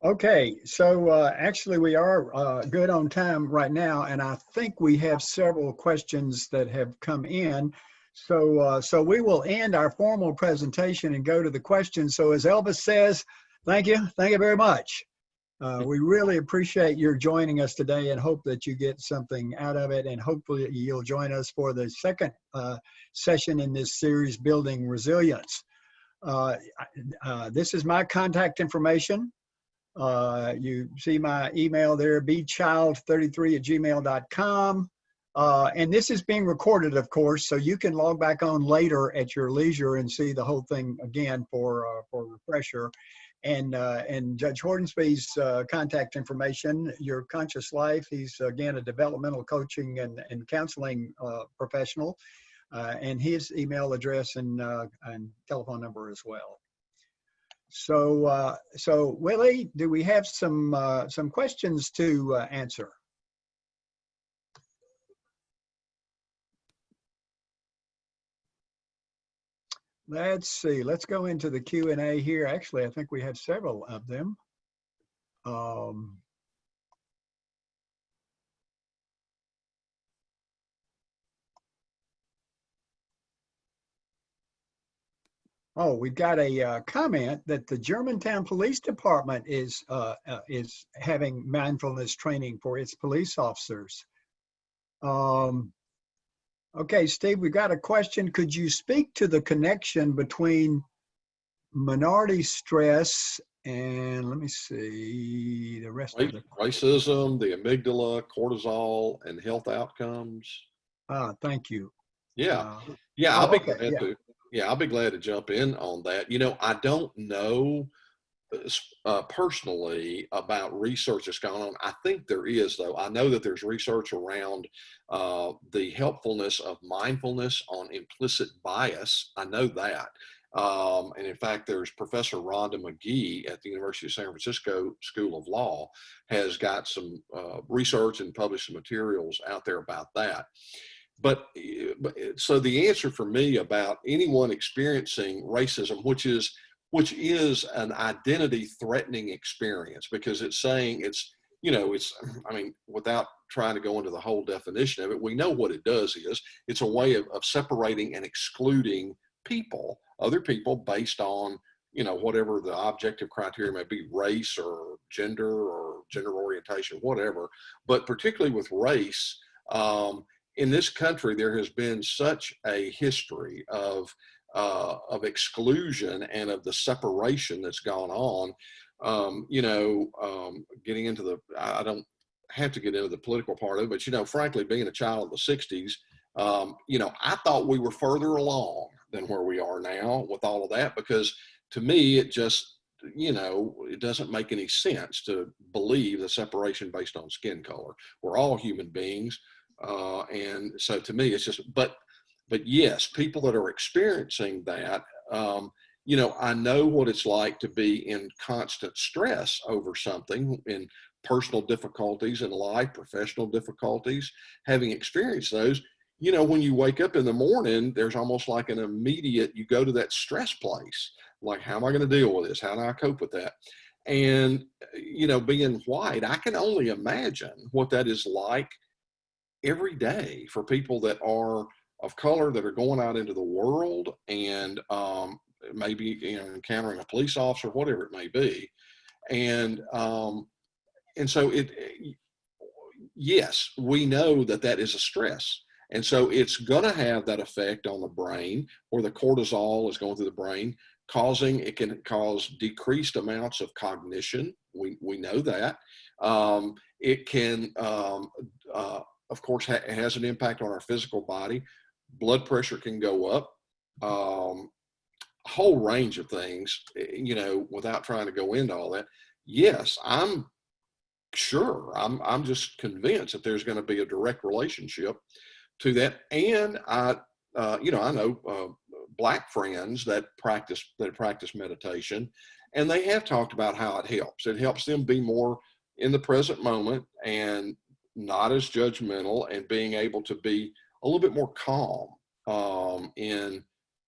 [SPEAKER 2] Okay, so actually we are good on time right now, and I think we have several questions that have come in. So we will end our formal presentation and go to the questions. So as Elvis says, thank you very much. We really appreciate your joining us today, and hope that you get something out of it, and hopefully you'll join us for the second session in this series, Building Resilience. This is my contact information. You see my email there, bchild33@gmail.com. And this is being recorded, of course, so you can log back on later at your leisure and see the whole thing again for refresher. And Judge Hornsby's contact information, Your Conscious Life. He's, again, a developmental coaching and counseling professional, and his email address and telephone number as well. So, Willie, do we have some questions to answer? Let's see. Let's go into the Q&A here. Actually, I think we have several of them. Oh, we've got a comment that the Germantown Police Department is having mindfulness training for its police officers. Okay, Steve, we got a question. Could you speak to the connection between minority stress and, let me see, the rest of the
[SPEAKER 3] racism, the amygdala, cortisol, and health outcomes?
[SPEAKER 2] Thank you.
[SPEAKER 3] Yeah, yeah, I'll be glad
[SPEAKER 2] yeah.
[SPEAKER 3] to. Yeah, I'll be glad to jump in on that. You know, I don't know personally about research that's gone on. I think there is, though. I know that there's research around the helpfulness of mindfulness on implicit bias. I know that. And in fact, there's Professor Rhonda McGee at the University of San Francisco School of Law has got some research and published some materials out there about that. But so the answer for me about anyone experiencing racism, which is an identity threatening experience, because it's saying it's, you know, it's, I mean, without trying to go into the whole definition of it, we know what it does is it's a way of separating and excluding people, other people, based on, you know, whatever the objective criteria may be, race or gender orientation, whatever. But particularly with race, in this country, there has been such a history of exclusion and of the separation that's gone on. You know, getting into the, I don't have to get into the political part of it, but, you know, frankly, being a child of the 60s, you know, I thought we were further along than where we are now with all of that, because to me, it just, you know, it doesn't make any sense to believe the separation based on skin color. We're all human beings. And so to me, it's just, but yes, people that are experiencing that, you know, I know what it's like to be in constant stress over something, in personal difficulties in life, professional difficulties, having experienced those. You know, when you wake up in the morning, there's almost like an immediate, you go to that stress place, like, how am I going to deal with this? How do I cope with that? And, you know, being white, I can only imagine what that is like every day for people that are of color, that are going out into the world and maybe, you know, encountering a police officer, whatever it may be. And so yes, we know that that is a stress. And so it's going to have that effect on the brain, where the cortisol is going through the brain, it can cause decreased amounts of cognition. We know that. It can, of course, it has an impact on our physical body. Blood pressure can go up, a whole range of things, you know, without trying to go into all that. Yes, I'm sure, I'm just convinced that there's going to be a direct relationship to that. And you know, I know Black friends that practice meditation, and they have talked about how it helps. It helps them be more in the present moment and not as judgmental, and being able to be a little bit more calm in,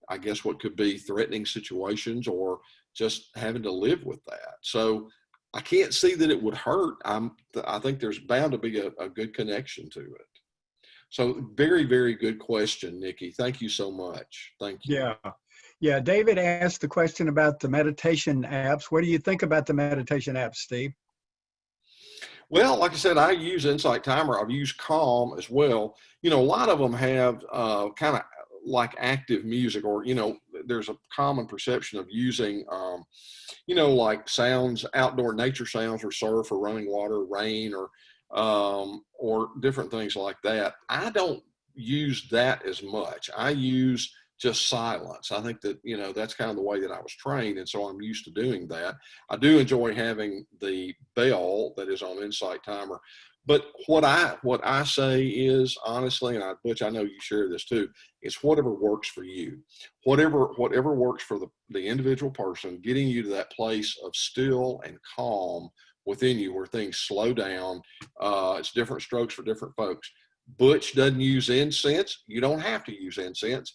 [SPEAKER 3] I guess, what could be threatening situations, or just having to live with that. So I can't see that it would hurt. I think there's bound to be a good connection to it. So very, very good question, Nikki. Thank you so much. Thank you.
[SPEAKER 2] Yeah. Yeah. David asked the question about the meditation apps. What do you think about the meditation apps, Steve?
[SPEAKER 3] Well, like I said, I use Insight Timer. I've used Calm as well. You know, a lot of them have kind of like active music, or, you know, there's a common perception of using, you know, like sounds, outdoor nature sounds, or surf, or running water, rain, or different things like that. I don't use that as much. I use just silence. I think that, you know, that's kind of the way that I was trained, and so I'm used to doing that. I do enjoy having the bell that is on Insight Timer. But what I say is, honestly, and Butch, I know you share this too, is whatever works for you. Whatever works for the individual person, getting you to that place of still and calm within you where things slow down. It's different strokes for different folks. Butch doesn't use incense. You don't have to use incense.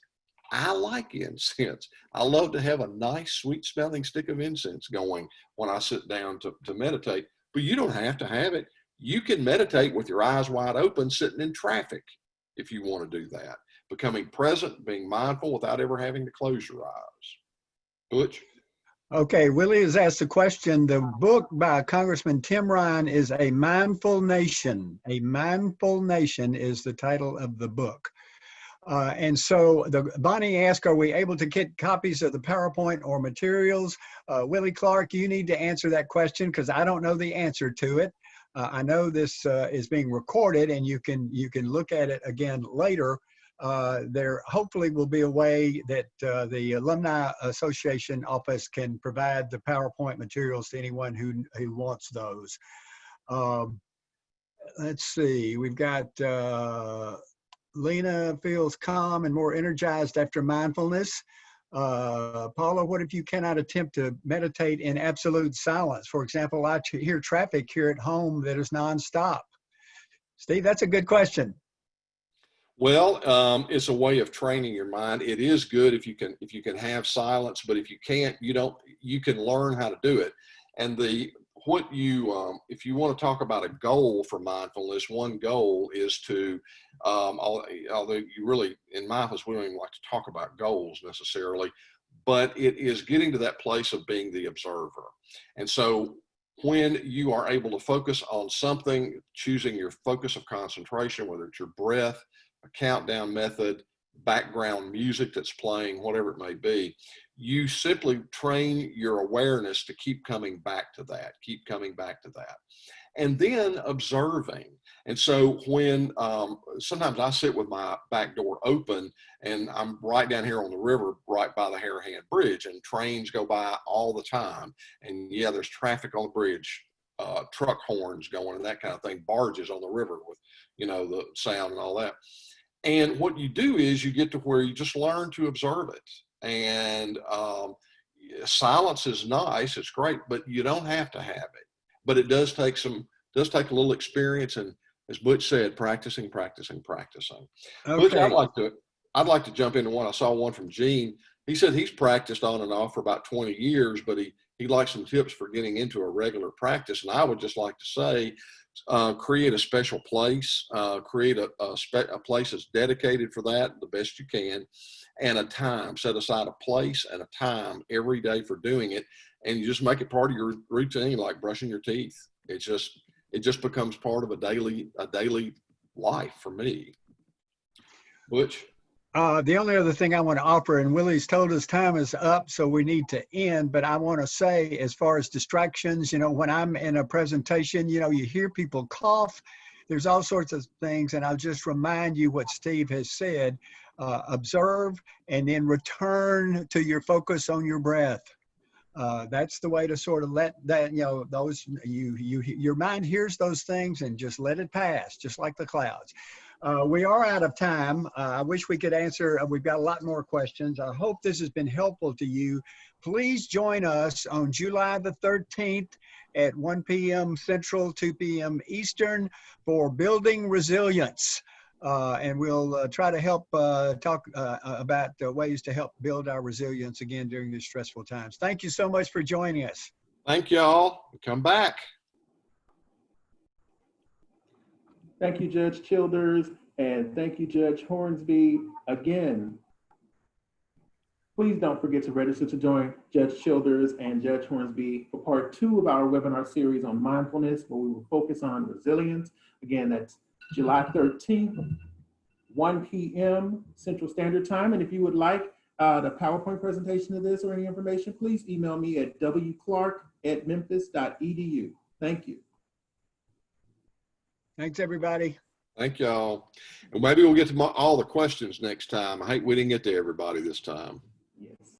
[SPEAKER 3] I like incense. I love to have a nice, sweet smelling stick of incense going when I sit down to meditate, but you don't have to have it. You can meditate with your eyes wide open, sitting in traffic, if you want to do that. Becoming present, being mindful without ever having to close your eyes. Butch?
[SPEAKER 2] Okay, Willie has asked the question. The book by Congressman Tim Ryan is A Mindful Nation. A Mindful Nation is the title of the book. And so Bonnie asked, are we able to get copies of the PowerPoint or materials? Willie Clark, you need to answer that question because I don't know the answer to it. I know this is being recorded and you can look at it again later. There hopefully will be a way that the Alumni Association office can provide the PowerPoint materials to anyone who wants those. Let's see, we've got Lena feels calm and more energized after mindfulness. Paula, what if you cannot attempt to meditate in absolute silence? For example, I hear traffic here at home that is nonstop. Steve, that's a good question.
[SPEAKER 3] Well, it's a way of training your mind. It is good if you can have silence, but if you can't, you can learn how to do it. And if you want to talk about a goal for mindfulness, one goal is to, although you really, in mindfulness, we don't even like to talk about goals necessarily, but it is getting to that place of being the observer. And so when you are able to focus on something, choosing your focus of concentration, whether it's your breath, a countdown method, background music that's playing, whatever it may be, you simply train your awareness to keep coming back to that, and then observing. And so when sometimes I sit with my back door open and I'm right down here on the river, right by the Harahan Bridge, and trains go by all the time. And yeah, there's traffic on the bridge, truck horns going and that kind of thing, barges on the river with, you know, the sound and all that. And what you do is you get to where you just learn to observe it. And silence is nice, it's great, but you don't have to have it. But it does take a little experience, and as Butch said, practicing. Okay. Butch, I'd like to jump into one. I saw one from Gene. He said he's practiced on and off for about 20 years, but he'd like some tips for getting into a regular practice. And I would just like to say, create a special place, create a place that's dedicated for that the best you can, and a time. Set aside a place and a time every day for doing it, and you just make it part of your routine, like brushing your teeth. It just becomes part of a daily life for me. Butch?
[SPEAKER 2] The only other thing I want to offer, and Willie's told us time is up, so we need to end, but I want to say, as far as distractions, you know, when I'm in a presentation, you know, you hear people cough, there's all sorts of things, and I'll just remind you what Steve has said, observe, and then return to your focus on your breath. That's the way to sort of let that, you know, your mind hears those things and just let it pass, just like the clouds. We are out of time. I wish we could answer. We've got a lot more questions. I hope this has been helpful to you. Please join us on July the 13th at 1 p.m. Central, 2 p.m. Eastern for Building Resilience. And we'll try to help talk about ways to help build our resilience again during these stressful times. Thank you so much for joining us.
[SPEAKER 3] Thank y'all. Come back.
[SPEAKER 1] Thank you, Judge Childers, and thank you, Judge Hornsby. Again, please don't forget to register to join Judge Childers and Judge Hornsby for part 2 of our webinar series on mindfulness, where we will focus on resilience. Again, that's July 13th, 1 p.m. Central Standard Time. And if you would like the PowerPoint presentation of this or any information, please email me at wclark@memphis.edu. Thank you.
[SPEAKER 2] Thanks, everybody.
[SPEAKER 3] Thank y'all. And maybe we'll get to all the questions next time. I hate we didn't get to everybody this time.
[SPEAKER 1] Yes.